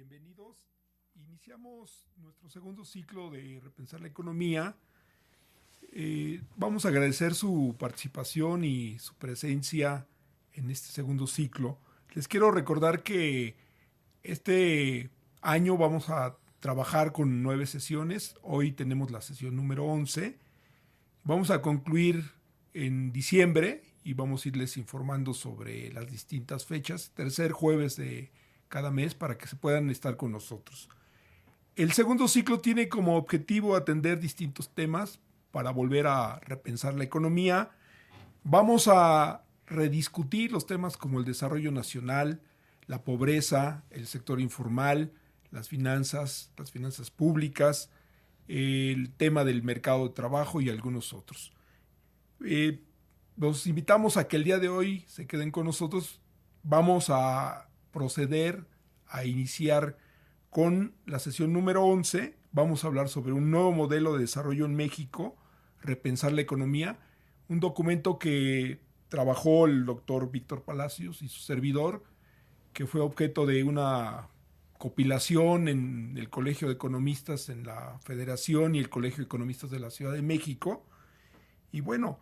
bienvenidos. Iniciamos nuestro segundo ciclo de Repensar la Economía. Vamos a agradecer su participación y su presencia en este segundo ciclo. Les quiero recordar que este año vamos a trabajar con 9 sesiones. Hoy tenemos la sesión número 11. Vamos a concluir en diciembre y vamos a irles informando sobre las distintas fechas, tercer jueves de cada mes, para que se puedan estar con nosotros. El segundo ciclo tiene como objetivo atender distintos temas para volver a repensar la economía. Vamos a rediscutir los temas como el desarrollo nacional, la pobreza, el sector informal, las finanzas públicas, el tema del mercado de trabajo y algunos otros. Los invitamos a que el día de hoy se queden con nosotros. Vamos a proceder a iniciar con la sesión número 11. Vamos a hablar sobre un nuevo modelo de desarrollo en México, repensar la economía, un documento que trabajó el doctor Víctor Palacios y su servidor, que fue objeto de una compilación en el Colegio de Economistas en la Federación y el Colegio de Economistas de la Ciudad de México. Y bueno,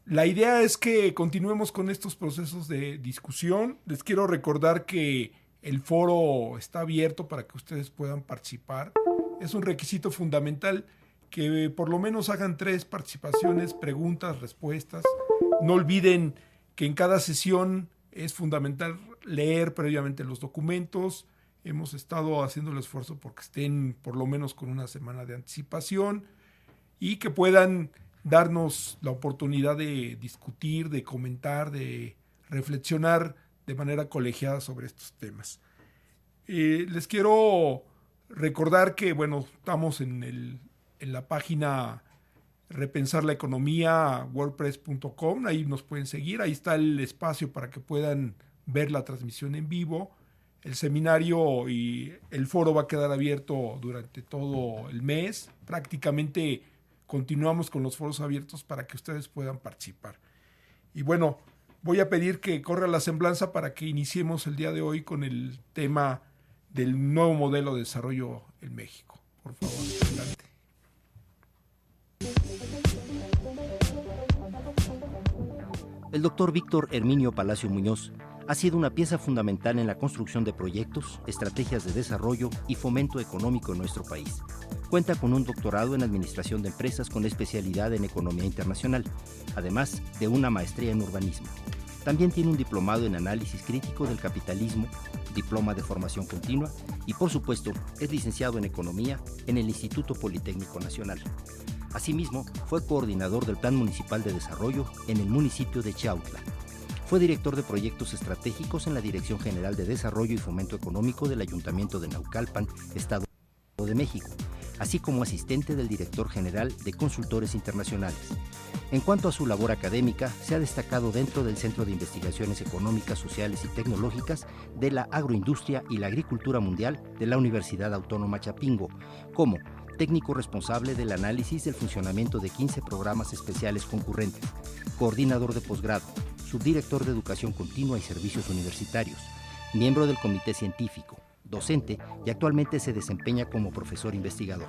la idea es que continuemos con estos procesos de discusión. Les quiero recordar que el foro está abierto para que ustedes puedan participar. Es un requisito fundamental que por lo menos hagan 3 participaciones, preguntas, respuestas. No olviden que en cada sesión es fundamental leer previamente los documentos. Hemos estado haciendo el esfuerzo porque estén por lo menos con una semana de anticipación y que puedan darnos la oportunidad de discutir, de comentar, de reflexionar de manera colegiada sobre estos temas. Les quiero recordar que, bueno, estamos en la página Repensar la Economía, wordpress.com, ahí nos pueden seguir, ahí está el espacio para que puedan ver la transmisión en vivo. El seminario y el foro va a quedar abierto durante todo el mes. Prácticamente continuamos con los foros abiertos para que ustedes puedan participar. Y bueno, voy a pedir que corra la semblanza para que iniciemos el día de hoy con el tema del nuevo modelo de desarrollo en México. Por favor, adelante. El doctor Víctor Herminio Palacio Muñoz ha sido una pieza fundamental en la construcción de proyectos, estrategias de desarrollo y fomento económico en nuestro país. Cuenta con un doctorado en Administración de Empresas con especialidad en Economía Internacional, además de una maestría en Urbanismo. También tiene un diplomado en Análisis Crítico del Capitalismo, diploma de Formación Continua y, por supuesto, es licenciado en Economía en el Instituto Politécnico Nacional. Asimismo, fue coordinador del Plan Municipal de Desarrollo en el municipio de Chautla. Fue director de proyectos estratégicos en la Dirección General de Desarrollo y Fomento Económico del Ayuntamiento de Naucalpan, Estado de México, así como asistente del director general de Consultores Internacionales. En cuanto a su labor académica, se ha destacado dentro del Centro de Investigaciones Económicas, Sociales y Tecnológicas de la Agroindustria y la Agricultura Mundial de la Universidad Autónoma Chapingo, como técnico responsable del análisis del funcionamiento de 15 programas especiales concurrentes, coordinador de posgrado, subdirector de Educación Continua y Servicios Universitarios, miembro del Comité Científico, docente y actualmente se desempeña como profesor investigador.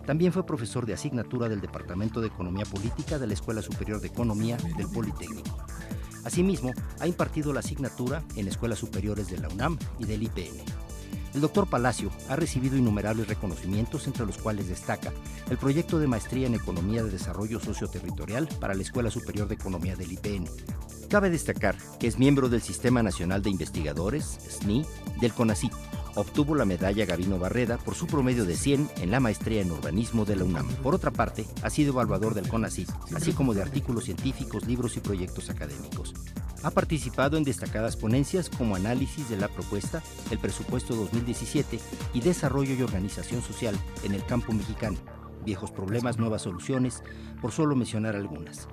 También fue profesor de asignatura del Departamento de Economía Política de la Escuela Superior de Economía del Politécnico. Asimismo, ha impartido la asignatura en escuelas superiores de la UNAM y del IPN. El doctor Palacio ha recibido innumerables reconocimientos, entre los cuales destaca el proyecto de maestría en Economía de Desarrollo Socioterritorial para la Escuela Superior de Economía del IPN. Cabe destacar que es miembro del Sistema Nacional de Investigadores, SNI, del CONACYT. Obtuvo la medalla Gavino Barreda por su promedio de 100 en la maestría en urbanismo de la UNAM. Por otra parte, ha sido evaluador del CONACYT, así como de artículos científicos, libros y proyectos académicos. Ha participado en destacadas ponencias como análisis de la propuesta, el presupuesto 2017 y desarrollo y organización social en el campo mexicano, viejos problemas, nuevas soluciones, por solo mencionar algunas.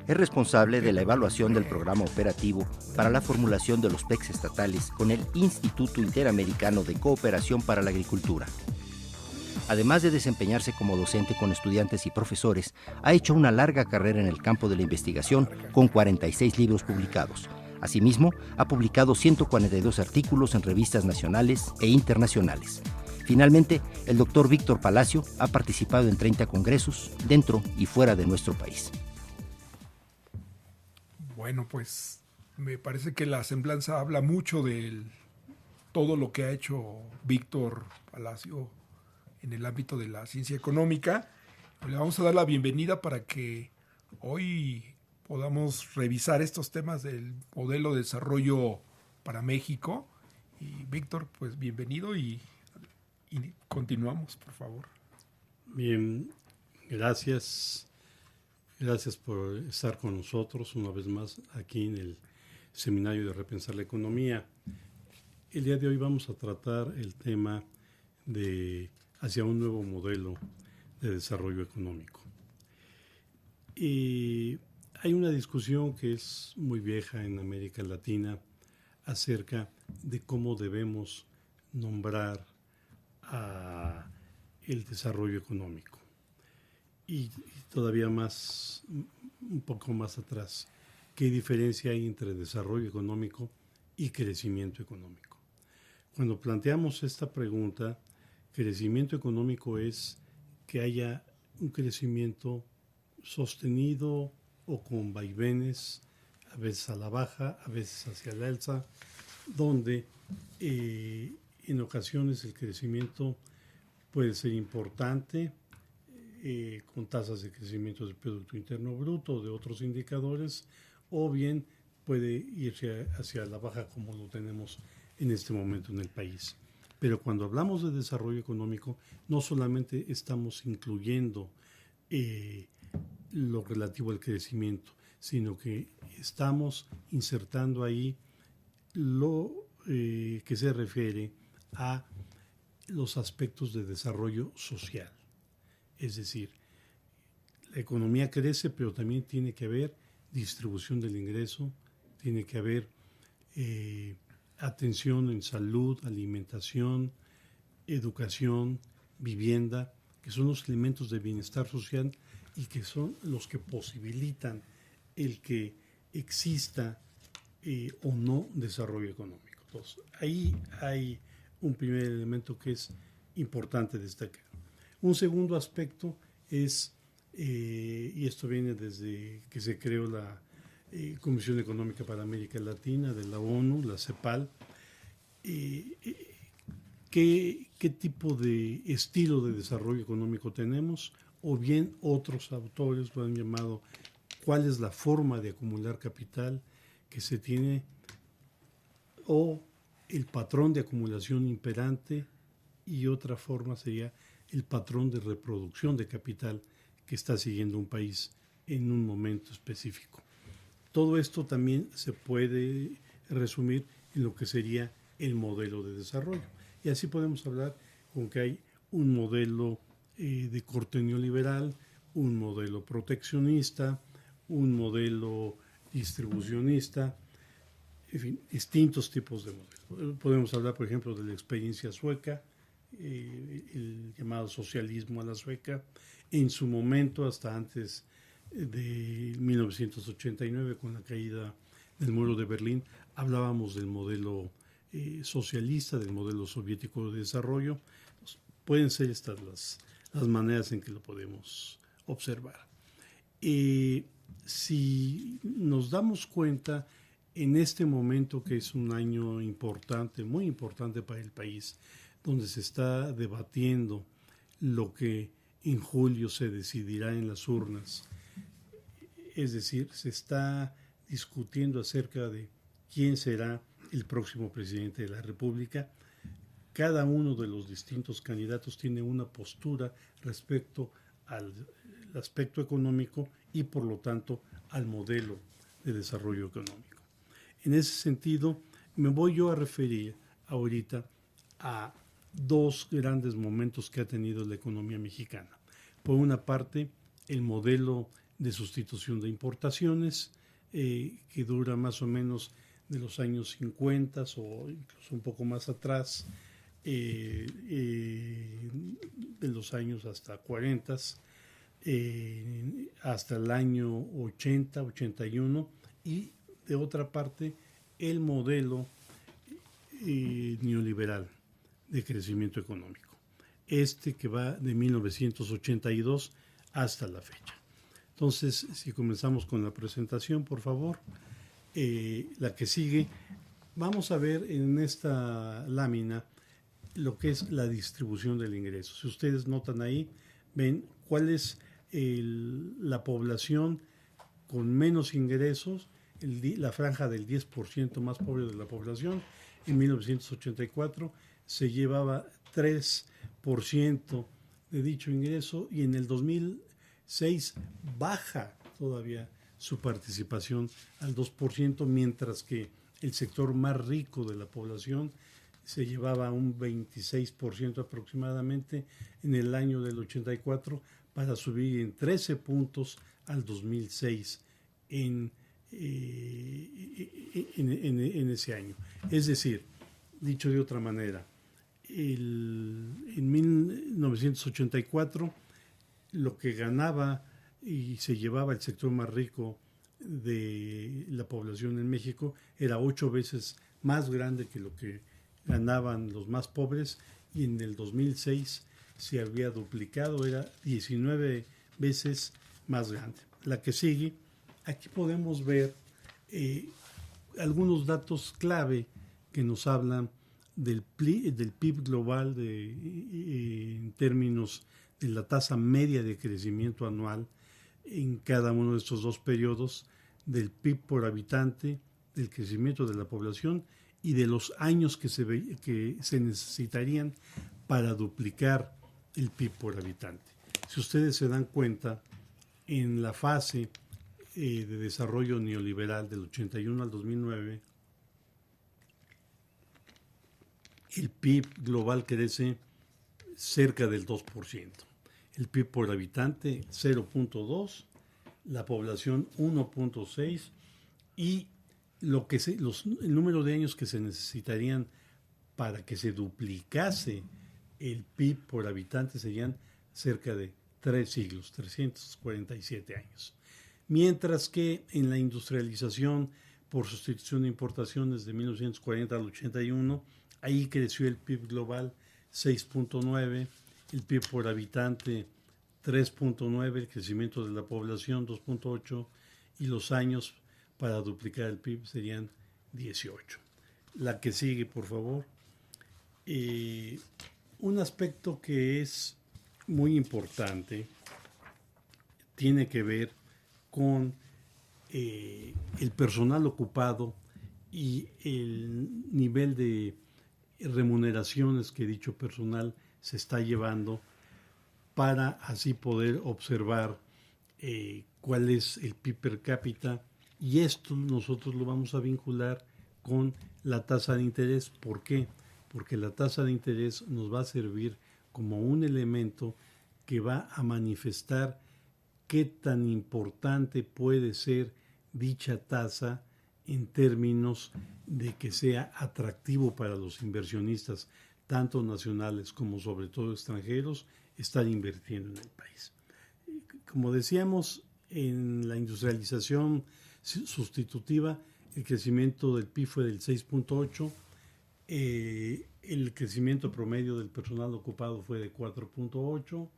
Es responsable de la evaluación del programa operativo para la formulación de los PECs estatales con el Instituto Interamericano de Cooperación para la Agricultura. Además de desempeñarse como docente con estudiantes y profesores, ha hecho una larga carrera en el campo de la investigación con 46 libros publicados. Asimismo, ha publicado 142 artículos en revistas nacionales e internacionales. Finalmente, el doctor Víctor Palacio ha participado en 30 congresos dentro y fuera de nuestro país. Bueno, pues me parece que la semblanza habla mucho de todo lo que ha hecho Víctor Palacio en el ámbito de la ciencia económica. Le vamos a dar la bienvenida para que hoy podamos revisar estos temas del modelo de desarrollo para México. Y Víctor, pues bienvenido y continuamos, por favor. Bien, gracias. Gracias por estar con nosotros una vez más aquí en el Seminario de Repensar la Economía. El día de hoy vamos a tratar el tema de hacia un nuevo modelo de desarrollo económico. Y hay una discusión que es muy vieja en América Latina acerca de cómo debemos nombrar a el desarrollo económico. Y todavía más, un poco más atrás, ¿qué diferencia hay entre desarrollo económico y crecimiento económico? Cuando planteamos esta pregunta, crecimiento económico es que haya un crecimiento sostenido o con vaivenes, a veces a la baja, a veces hacia el alza, donde en ocasiones el crecimiento puede ser importante, con tasas de crecimiento del Producto Interno Bruto o de otros indicadores, o bien puede irse hacia la baja como lo tenemos en este momento en el país. Pero cuando hablamos de desarrollo económico, no solamente estamos incluyendo lo relativo al crecimiento, sino que estamos insertando ahí lo que se refiere a los aspectos de desarrollo social. Es decir, la economía crece, pero también tiene que haber distribución del ingreso, tiene que haber atención en salud, alimentación, educación, vivienda, que son los elementos de bienestar social y que son los que posibilitan el que exista o no desarrollo económico. Entonces, ahí hay un primer elemento que es importante destacar. Un segundo aspecto es, y esto viene desde que se creó la Comisión Económica para América Latina de la ONU, la CEPAL, ¿qué tipo de estilo de desarrollo económico tenemos? O bien otros autores lo han llamado cuál es la forma de acumular capital que se tiene o el patrón de acumulación imperante, y otra forma sería el patrón de reproducción de capital que está siguiendo un país en un momento específico. Todo esto también se puede resumir en lo que sería el modelo de desarrollo. Y así podemos hablar con que hay un modelo de corte neoliberal, un modelo proteccionista, un modelo distribucionista, en fin, distintos tipos de modelos. Podemos hablar, por ejemplo, de la experiencia sueca, el llamado socialismo a la sueca, en su momento hasta antes de 1989, con la caída del muro de Berlín, hablábamos del modelo socialista, del modelo soviético de desarrollo. Pues, pueden ser estas las maneras en que lo podemos observar. Si nos damos cuenta, en este momento que es un año importante, muy importante para el país, donde se está debatiendo lo que en julio se decidirá en las urnas, es decir, se está discutiendo acerca de quién será el próximo presidente de la República. Cada uno de los distintos candidatos tiene una postura respecto al aspecto económico y, por lo tanto, al modelo de desarrollo económico. En ese sentido, me voy yo a referir ahorita a dos grandes momentos que ha tenido la economía mexicana. Por una parte, el modelo de sustitución de importaciones, que dura más o menos de los años 50 o incluso un poco más atrás, de los años hasta 40, hasta el año 80, 81, y de otra parte el modelo neoliberal de crecimiento económico, que va de 1982 hasta la fecha. Entonces, si comenzamos con la presentación, por favor, la que sigue, vamos a ver en esta lámina lo que es la distribución del ingreso. Si ustedes notan ahí, ven cuál es la población con menos ingresos, la franja del 10% más pobre de la población. En 1984 se llevaba 3% de dicho ingreso y en el 2006 baja todavía su participación al 2%, mientras que el sector más rico de la población se llevaba un 26% aproximadamente en el año del 84 para subir en 13 puntos al 2006 en ese año. Es decir, dicho de otra manera, en 1984 lo que ganaba y se llevaba el sector más rico de la población en México era 8 veces más grande que lo que ganaban los más pobres, y en el 2006 se había duplicado, era 19 veces más grande. La que sigue, aquí podemos ver algunos datos clave que nos hablan del PIB global en términos de la tasa media de crecimiento anual en cada uno de estos dos periodos, del PIB por habitante, del crecimiento de la población y de los años que se necesitarían para duplicar el PIB por habitante. Si ustedes se dan cuenta, en la fase de desarrollo neoliberal del 81 al 2009, el PIB global crece cerca del 2%. El PIB por habitante 0.2, la población 1.6 y el número de años que se necesitarían para que se duplicase el PIB por habitante serían cerca de 3 siglos, 347 años. Mientras que en la industrialización por sustitución de importaciones de 1940 al 81, ahí creció el PIB global 6.9, el PIB por habitante 3.9, el crecimiento de la población 2.8 y los años para duplicar el PIB serían 18. La que sigue, por favor. Un aspecto que es muy importante tiene que ver con el personal ocupado y el nivel de remuneraciones que dicho personal se está llevando, para así poder observar cuál es el PIB per cápita, y esto nosotros lo vamos a vincular con la tasa de interés. ¿Por qué? Porque la tasa de interés nos va a servir como un elemento que va a manifestar qué tan importante puede ser dicha tasa en términos de que sea atractivo para los inversionistas, tanto nacionales como sobre todo extranjeros, estar invirtiendo en el país. Como decíamos, en la industrialización sustitutiva, el crecimiento del PIB fue del 6.8, el crecimiento promedio del personal ocupado fue de 4.8,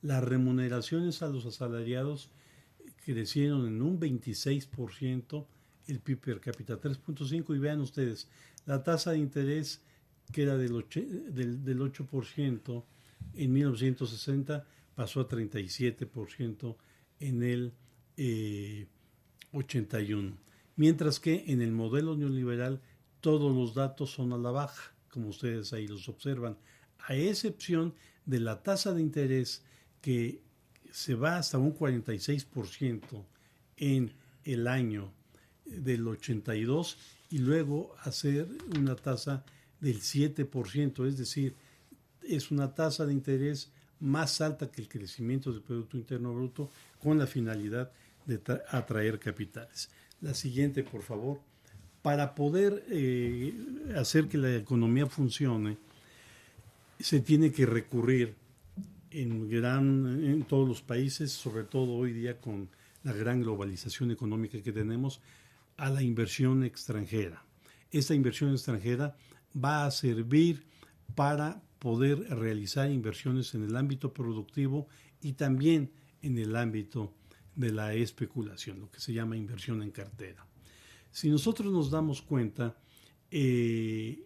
las remuneraciones a los asalariados crecieron en un 26%, el PIB per cápita 3.5, y vean ustedes, la tasa de interés, que era del 8% en 1960, pasó a 37% en el 81. Mientras que en el modelo neoliberal todos los datos son a la baja, como ustedes ahí los observan, a excepción de la tasa de interés, que se va hasta un 46% en el año del 82 y luego hacer una tasa del 7%, es decir, es una tasa de interés más alta que el crecimiento del Producto Interno Bruto, con la finalidad de atraer capitales. La siguiente, por favor. Para poder hacer que la economía funcione, se tiene que recurrir en todos los países, sobre todo hoy día con la gran globalización económica que tenemos, a la inversión extranjera. esta inversión extranjera va a servir para poder realizar inversiones en el ámbito productivo y también en el ámbito de la especulación, lo que se llama inversión en cartera. Si nosotros nos damos cuenta, el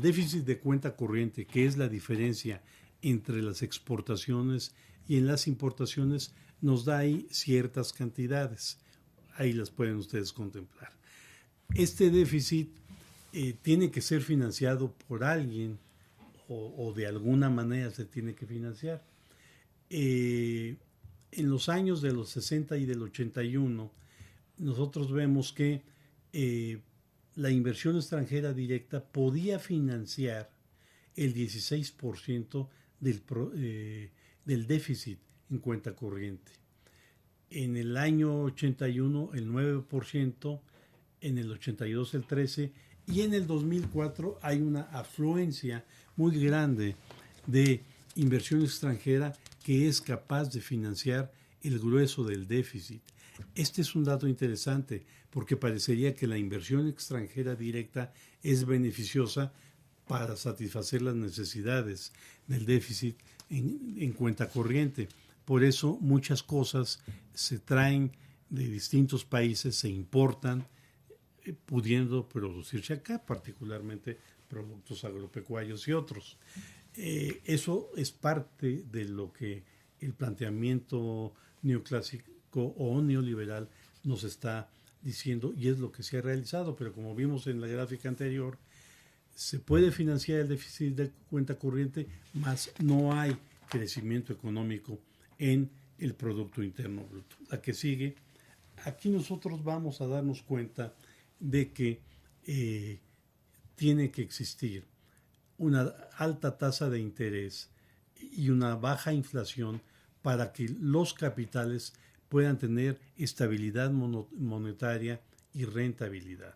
déficit de cuenta corriente, que es la diferencia entre las exportaciones y en las importaciones, nos da ahí ciertas cantidades. Ahí las pueden ustedes contemplar. Este déficit tiene que ser financiado por alguien o de alguna manera se tiene que financiar. En los años de los 60 y del 81, nosotros vemos que la inversión extranjera directa podía financiar el 16% del déficit en cuenta corriente. En el año 81 el 9%, en el 82 el 13% y en el 2004 hay una afluencia muy grande de inversión extranjera que es capaz de financiar el grueso del déficit. Este es un dato interesante porque parecería que la inversión extranjera directa es beneficiosa para satisfacer las necesidades del déficit en cuenta corriente. Por eso muchas cosas se traen de distintos países, se importan, pudiendo producirse acá, particularmente productos agropecuarios y otros. Eso es parte de lo que el planteamiento neoclásico o neoliberal nos está diciendo y es lo que se ha realizado, pero como vimos en la gráfica anterior, se puede financiar el déficit de cuenta corriente, mas no hay crecimiento económico en el Producto Interno Bruto. La que sigue, aquí nosotros vamos a darnos cuenta de que tiene que existir una alta tasa de interés y una baja inflación para que los capitales puedan tener estabilidad monetaria y rentabilidad.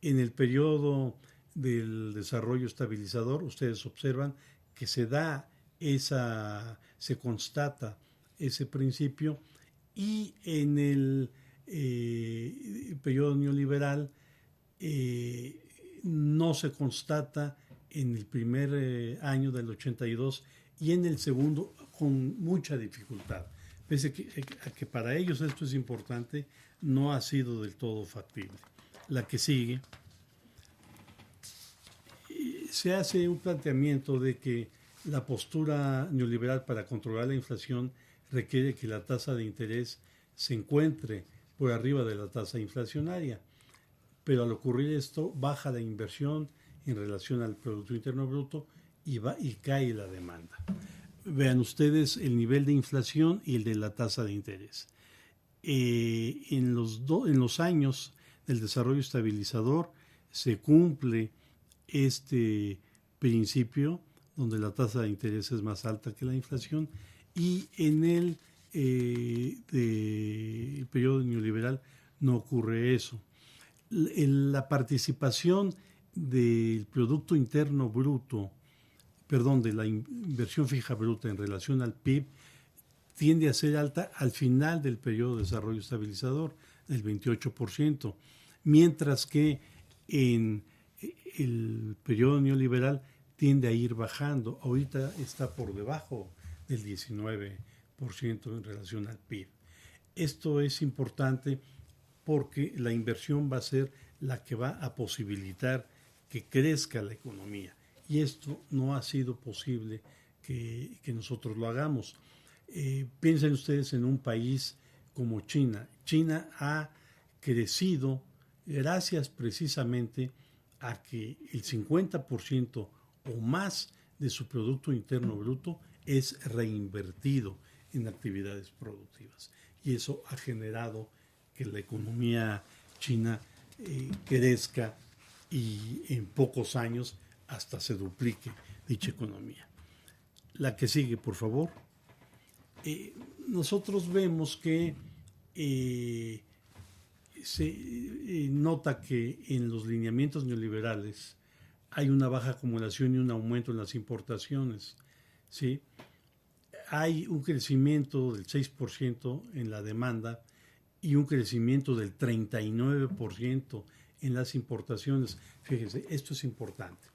En el periodo del desarrollo estabilizador, ustedes observan que se constata ese principio, y en el periodo neoliberal no se constata en el primer año del 82 y en el segundo con mucha dificultad. Pese a que para ellos esto es importante, no ha sido del todo factible. La que sigue, se hace un planteamiento de que la postura neoliberal para controlar la inflación requiere que la tasa de interés se encuentre por arriba de la tasa inflacionaria, pero al ocurrir esto baja la inversión en relación al Producto Interno Bruto y cae la demanda. Vean ustedes el nivel de inflación y el de la tasa de interés. En los años del desarrollo estabilizador se cumple este principio donde la tasa de interés es más alta que la inflación, y en el periodo neoliberal no ocurre eso. La participación del Producto Interno Bruto, de la inversión fija bruta en relación al PIB, tiende a ser alta al final del periodo de desarrollo estabilizador, del 28%, mientras que en el periodo neoliberal tiende a ir bajando. Ahorita está por debajo del 19% en relación al PIB. Esto es importante porque la inversión va a ser la que va a posibilitar que crezca la economía. Y esto no ha sido posible que nosotros lo hagamos. Piensen ustedes en un país como China. China ha crecido gracias precisamente a que el 50% o más de su Producto Interno Bruto es reinvertido en actividades productivas. Y eso ha generado que la economía china crezca y en pocos años hasta se duplique dicha economía. La que sigue, por favor. Nosotros vemos que se nota que en los lineamientos neoliberales hay una baja acumulación y un aumento en las importaciones, ¿sí? Hay un crecimiento del 6% en la demanda y un crecimiento del 39% en las importaciones. Fíjense, esto es importante.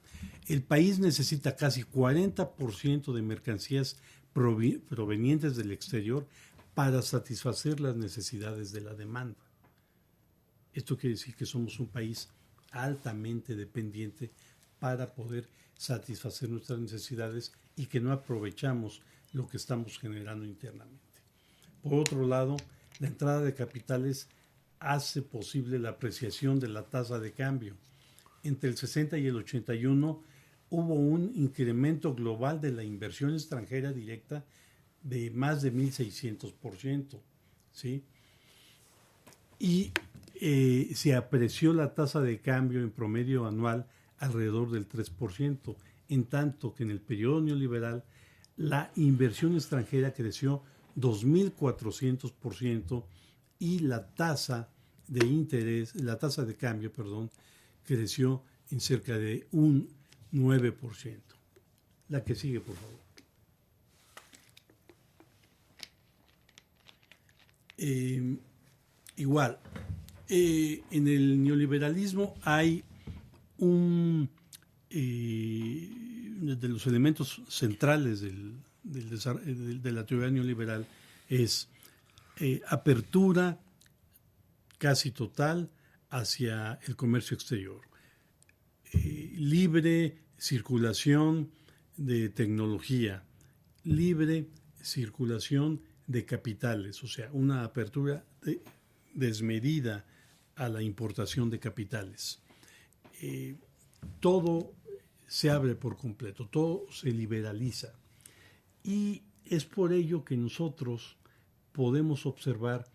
El país necesita casi 40% de mercancías provenientes del exterior para satisfacer las necesidades de la demanda. Esto quiere decir que somos un país altamente dependiente para poder satisfacer nuestras necesidades y que no aprovechamos lo que estamos generando internamente. Por otro lado, la entrada de capitales hace posible la apreciación de la tasa de cambio. Entre el 60 y el 81 hubo un incremento global de la inversión extranjera directa de más de 1.600%, ¿sí? Y se apreció la tasa de cambio en promedio anual alrededor del 3%, en tanto que en el periodo neoliberal la inversión extranjera creció 2.400% y la tasa de interés, la tasa de cambio, creció en cerca de un 9%. La que sigue, por favor. Igual, en el neoliberalismo hay de los elementos centrales de la teoría neoliberal es apertura casi total hacia el comercio exterior, libre circulación de tecnología, libre circulación de capitales, o sea, una apertura desmedida a la importación de capitales. Todo se abre por completo, todo se liberaliza. Y es por ello que nosotros podemos observar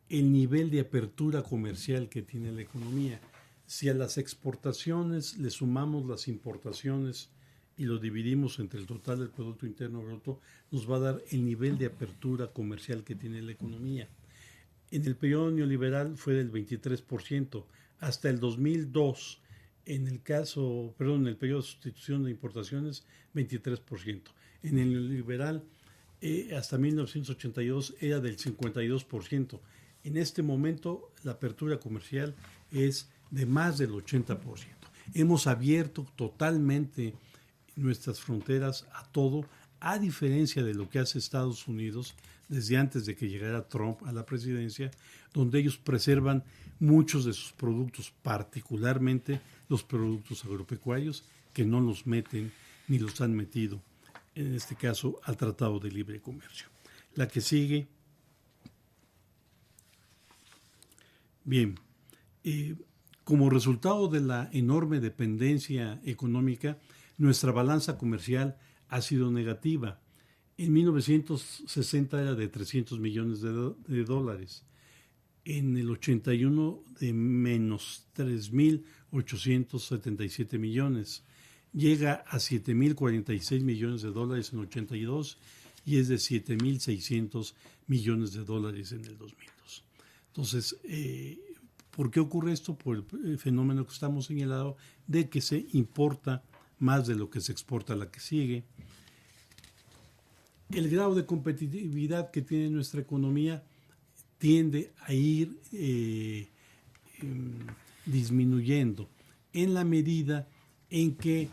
el nivel de apertura comercial que tiene la economía. Si a las exportaciones le sumamos las importaciones y lo dividimos entre el total del Producto Interno Bruto, nos va a dar el nivel de apertura comercial que tiene la economía. En el periodo neoliberal fue del 23%, hasta el 2002, en el periodo de sustitución de importaciones, 23%. En el neoliberal, hasta 1982, era del 52%. En este momento, la apertura comercial es de más del 80%. Hemos abierto totalmente nuestras fronteras a todo, a diferencia de lo que hace Estados Unidos desde antes de que llegara Trump a la presidencia, donde ellos preservan muchos de sus productos, particularmente los productos agropecuarios, que no los meten ni los han metido, en este caso, al Tratado de Libre Comercio. La que sigue. Bien, como resultado de la enorme dependencia económica, nuestra balanza comercial ha sido negativa. En 1960 era de 300 millones de dólares. En el 81 de menos 3.877 millones. Llega a 7.046 millones de dólares en el 82 y es de 7.600 millones de dólares en el 2002. Entonces, ¿por qué ocurre esto? Por el fenómeno que estamos señalando de que se importa más de lo que se exporta a la que sigue. El grado de competitividad que tiene nuestra economía tiende a ir disminuyendo en la medida en que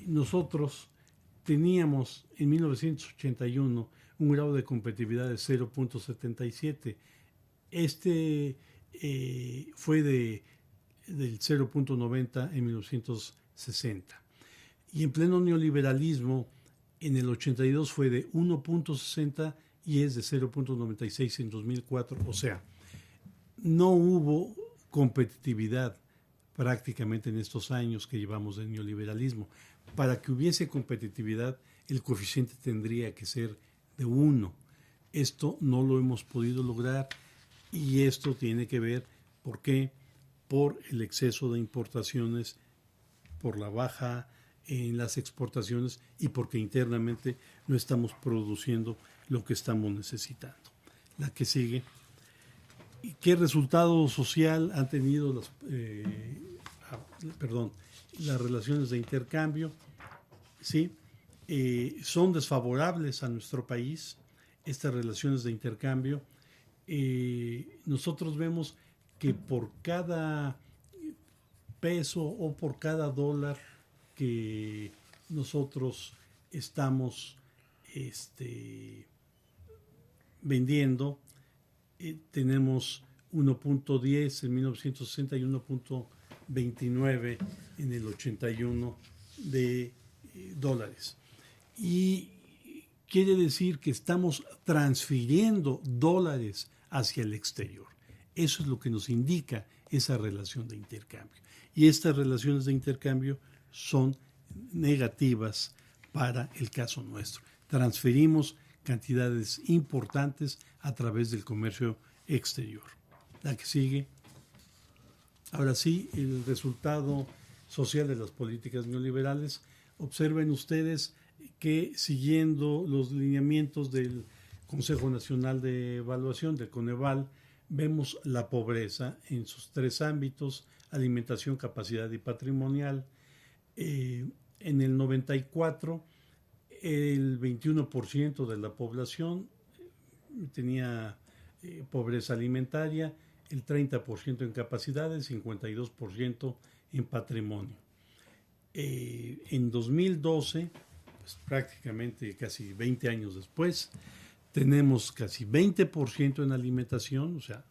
nosotros teníamos en 1981 un grado de competitividad de 0.77. Este fue del 0.90 en 1960. Y en pleno neoliberalismo, en el 82 fue de 1.60 y es de 0.96 en 2004. O sea, no hubo competitividad prácticamente en estos años que llevamos de neoliberalismo. Para que hubiese competitividad, el coeficiente tendría que ser de 1. Esto no lo hemos podido lograr y esto tiene que ver, ¿por qué? Por el exceso de importaciones, por la baja en las exportaciones y porque internamente no estamos produciendo lo que estamos necesitando. La que sigue. ¿Qué resultado social han tenido las relaciones de intercambio? ¿Sí? Son desfavorables a nuestro país estas relaciones de intercambio. Nosotros vemos que por cada peso o por cada dólar que nosotros estamos vendiendo, tenemos 1.10 en 1960 y 1.29 en el 81 de dólares. Y quiere decir que estamos transfiriendo dólares hacia el exterior. Eso es lo que nos indica esa relación de intercambio. Y estas relaciones de intercambio son negativas para el caso nuestro. Transferimos cantidades importantes a través del comercio exterior. La que sigue. Ahora sí, el resultado social de las políticas neoliberales. Observen ustedes que siguiendo los lineamientos del Consejo Nacional de Evaluación, del Coneval, vemos la pobreza en sus tres ámbitos: alimentación, capacidad y patrimonial. En el 94, el 21% de la población tenía pobreza alimentaria, el 30% en capacidades, 52% en patrimonio. En 2012, pues prácticamente casi 20 años después, tenemos casi 20% en alimentación, o sea,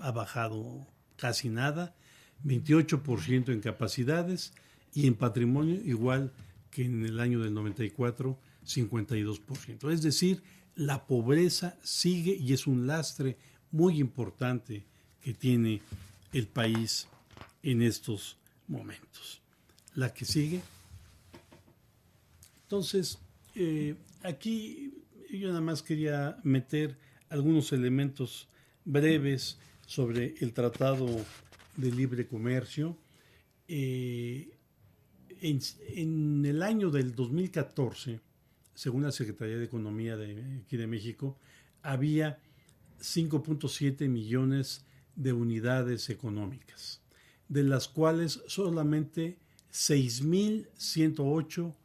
ha bajado casi nada, 28% en capacidades y en patrimonio igual que en el año del 94, 52%. Es decir, la pobreza sigue y es un lastre muy importante que tiene el país en estos momentos. La que sigue. Entonces, aquí yo nada más quería meter algunos elementos breves sobre el Tratado de Libre Comercio. En el año del 2014, según la Secretaría de Economía de aquí de México, había 5.7 millones de unidades económicas, de las cuales solamente 6.108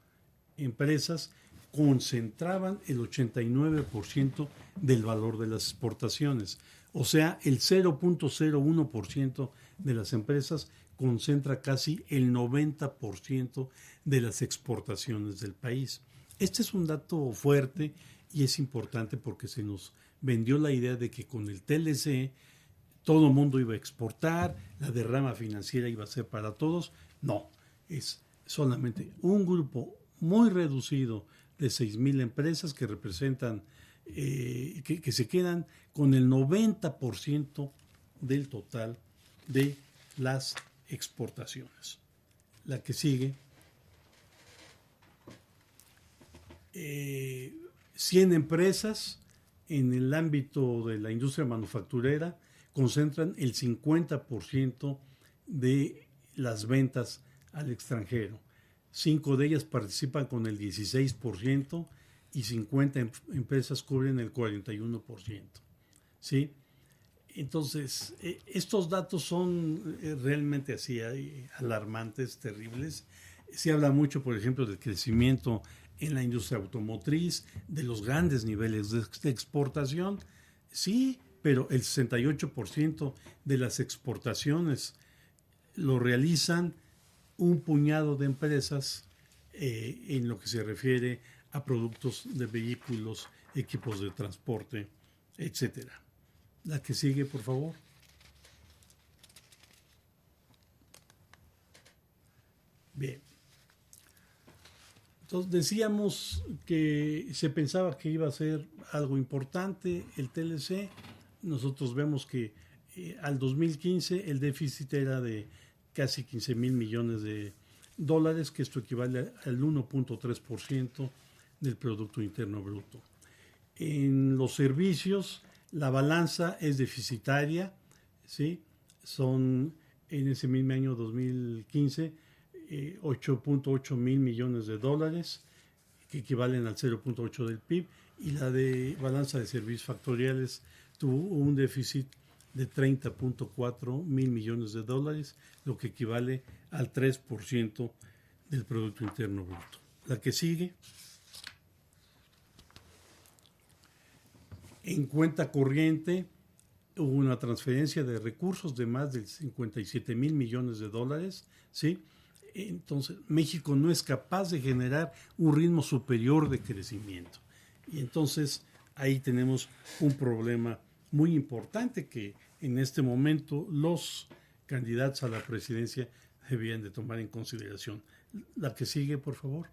empresas concentraban el 89% del valor de las exportaciones. O sea, el 0.01% de las empresas concentra casi el 90% de las exportaciones del país. Este es un dato fuerte y es importante porque se nos vendió la idea de que con el TLC todo el mundo iba a exportar, la derrama financiera iba a ser para todos. No, es solamente un grupo muy reducido de 6,000 empresas que representan, que se quedan con el 90% del total de las exportaciones. La que sigue. 100 empresas en el ámbito de la industria manufacturera concentran el 50% de las ventas al extranjero. 5 de ellas participan con el 16% y 50 empresas cubren el 41%. ¿Sí? Entonces, estos datos son realmente así alarmantes, terribles. Se habla mucho, por ejemplo, del crecimiento en la industria automotriz, de los grandes niveles de exportación. Sí, pero el 68% de las exportaciones lo realizan un puñado de empresas en lo que se refiere a productos de vehículos, equipos de transporte, etcétera. La que sigue, por favor. Bien. Entonces decíamos que se pensaba que iba a ser algo importante el TLC. Nosotros vemos que al 2015 el déficit era de casi 15,000 millones de dólares, que esto equivale al 1.3% del Producto Interno Bruto. En los servicios, la balanza es deficitaria, ¿sí? Son en ese mismo año 2015 8.8 mil millones de dólares, que equivalen al 0.8 del PIB, y la de balanza de servicios factoriales tuvo un déficit de 30.4 mil millones de dólares, lo que equivale al 3% del Producto Interno Bruto. La que sigue. En cuenta corriente, hubo una transferencia de recursos de más de 57 mil millones de dólares, ¿sí? Entonces, México no es capaz de generar un ritmo superior de crecimiento. Y entonces, ahí tenemos un problema muy importante que en este momento los candidatos a la presidencia debían de tomar en consideración. La que sigue, por favor.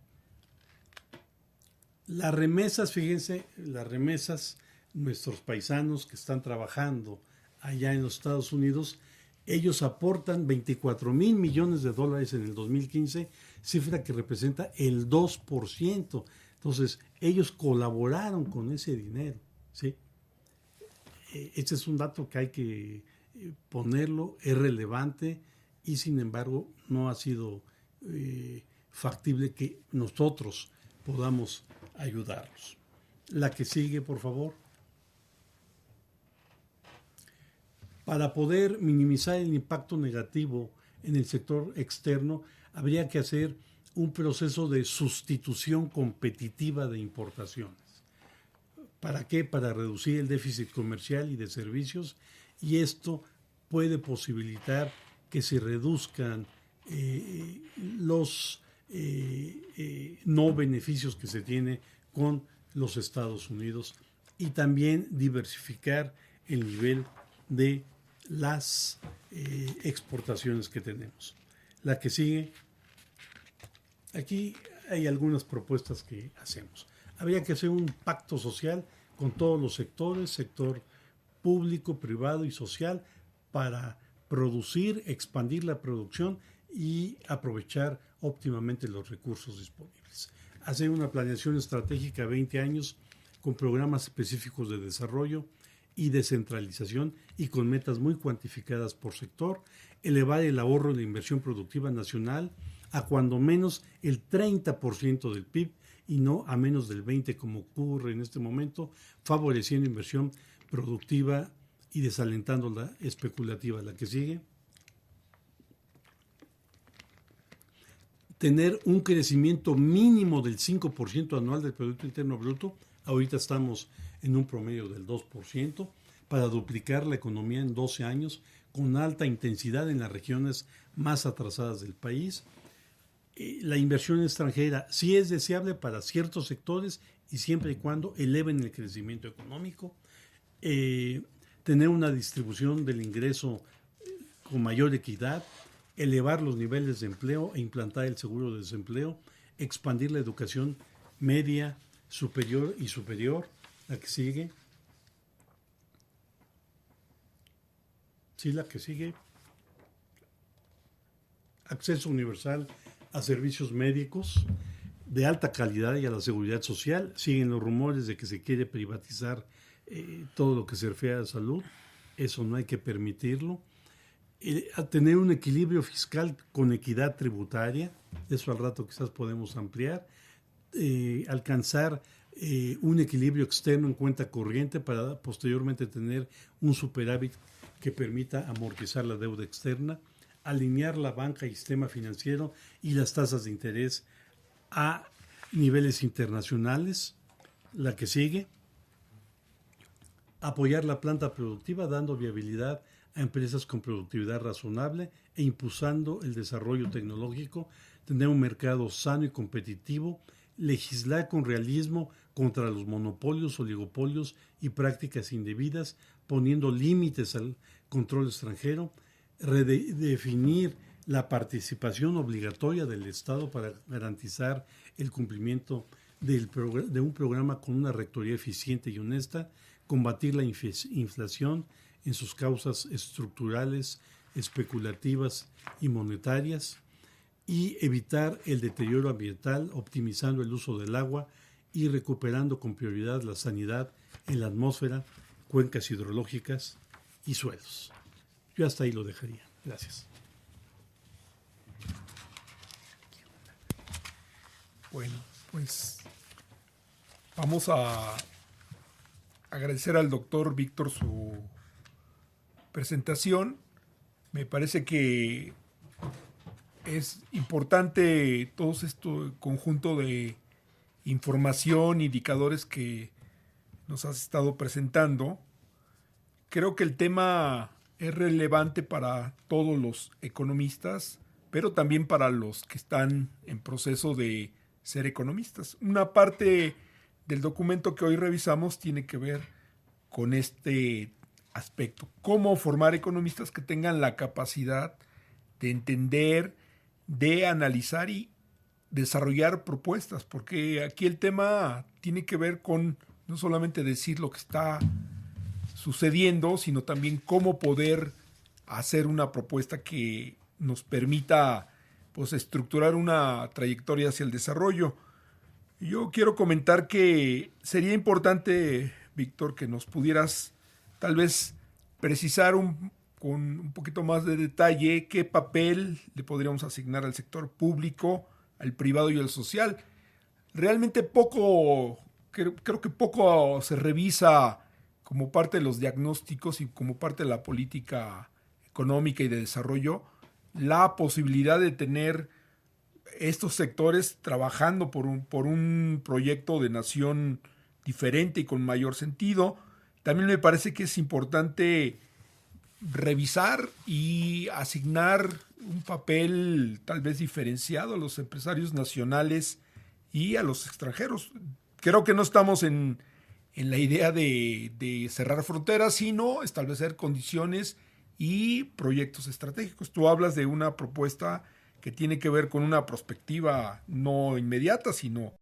Las remesas, fíjense, las remesas, nuestros paisanos que están trabajando allá en los Estados Unidos, ellos aportan 24 mil millones de dólares en el 2015, cifra que representa el 2%. Entonces, ellos colaboraron con ese dinero, ¿sí? Este es un dato que hay que ponerlo, es relevante y sin embargo no ha sido factible que nosotros podamos ayudarlos. La que sigue, por favor. Para poder minimizar el impacto negativo en el sector externo, habría que hacer un proceso de sustitución competitiva de importaciones. ¿Para qué? Para reducir el déficit comercial y de servicios, y esto puede posibilitar que se reduzcan los no beneficios que se tiene con los Estados Unidos y también diversificar el nivel de las exportaciones que tenemos. La que sigue, aquí hay algunas propuestas que hacemos. Habría que hacer un pacto social con todos los sectores, sector público, privado y social, para producir, expandir la producción y aprovechar óptimamente los recursos disponibles. Hacer una planeación estratégica a 20 años con programas específicos de desarrollo y descentralización y con metas muy cuantificadas por sector, elevar el ahorro en la inversión productiva nacional a cuando menos el 30% del PIB y no a menos del 20% como ocurre en este momento, favoreciendo inversión productiva y desalentando la especulativa. La que sigue. Tener un crecimiento mínimo del 5% anual del Producto Interno Bruto. Ahorita estamos en un promedio del 2%, para duplicar la economía en 12 años con alta intensidad en las regiones más atrasadas del país. La inversión extranjera sí es deseable para ciertos sectores y siempre y cuando eleven el crecimiento económico. Tener una distribución del ingreso con mayor equidad, elevar los niveles de empleo e implantar el seguro de desempleo, expandir la educación media, superior y superior. La que sigue. Sí, la que sigue. Acceso universal a servicios médicos de alta calidad y a la seguridad social. Siguen los rumores de que se quiere privatizar todo lo que se refiere a la salud. Eso no hay que permitirlo. A tener un equilibrio fiscal con equidad tributaria. Eso al rato quizás podemos ampliar. Alcanzar un equilibrio externo en cuenta corriente para posteriormente tener un superávit que permita amortizar la deuda externa, alinear la banca y sistema financiero y las tasas de interés a niveles internacionales. La que sigue, apoyar la planta productiva dando viabilidad a empresas con productividad razonable e impulsando el desarrollo tecnológico, tener un mercado sano y competitivo, legislar con realismo contra los monopolios, oligopolios y prácticas indebidas, poniendo límites al control extranjero, redefinir la participación obligatoria del Estado para garantizar el cumplimiento de un programa con una rectoría eficiente y honesta, combatir la inflación en sus causas estructurales, especulativas y monetarias, y evitar el deterioro ambiental, optimizando el uso del agua y recuperando con prioridad la sanidad en la atmósfera, cuencas hidrológicas y suelos. Yo hasta ahí lo dejaría. Gracias. Bueno, pues vamos a agradecer al doctor Víctor su presentación. Me parece que es importante todo este conjunto de información, indicadores que nos has estado presentando, Creo que el tema es relevante para todos los economistas, pero también para los que están en proceso de ser economistas. Una parte del documento que hoy revisamos tiene que ver con este aspecto. Cómo formar economistas que tengan la capacidad de entender, de analizar y desarrollar propuestas, porque aquí el tema tiene que ver con no solamente decir lo que está sucediendo, sino también cómo poder hacer una propuesta que nos permita pues estructurar una trayectoria hacia el desarrollo. Yo quiero comentar que sería importante, Víctor, que nos pudieras tal vez precisar con un poquito más de detalle qué papel le podríamos asignar al sector público, al privado y al social. Realmente creo que poco se revisa como parte de los diagnósticos y como parte de la política económica y de desarrollo, la posibilidad de tener estos sectores trabajando por un proyecto de nación diferente y con mayor sentido. También me parece que es importante revisar y asignar un papel tal vez diferenciado a los empresarios nacionales y a los extranjeros. Creo que no estamos en la idea de cerrar fronteras, sino establecer condiciones y proyectos estratégicos. Tú hablas de una propuesta que tiene que ver con una perspectiva no inmediata, sino